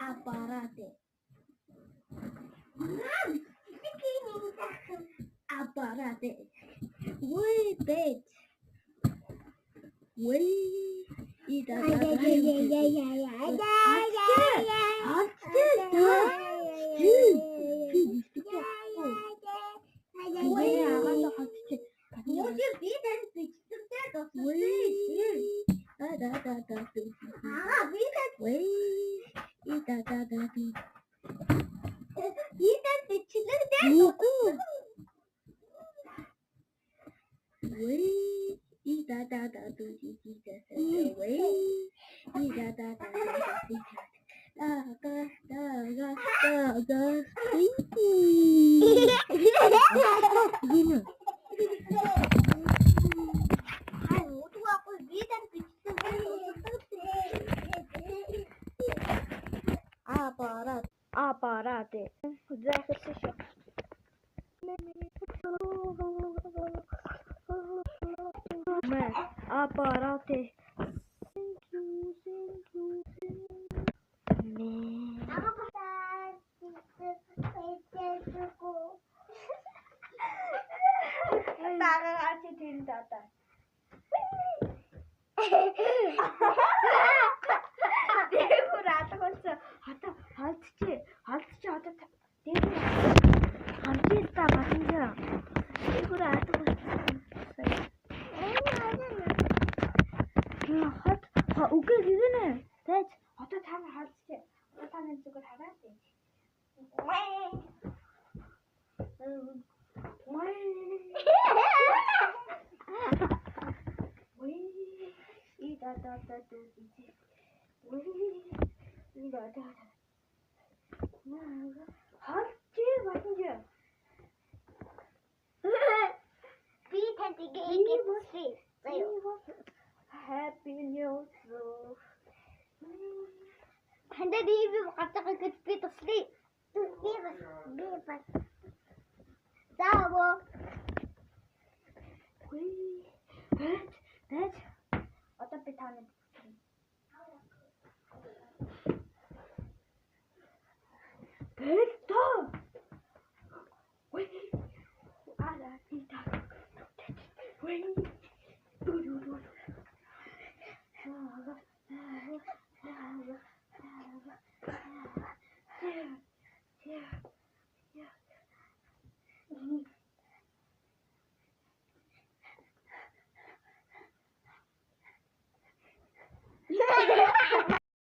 Аппараты. Аппараты. Выпить. И да. Аппараты. Аппараты. Үгүй гинэ. Тэд одоо та хаалцчих. Одоо та нэг зүгээр хараад. Happy New Year. And then even after a good bit of sleep. That's what the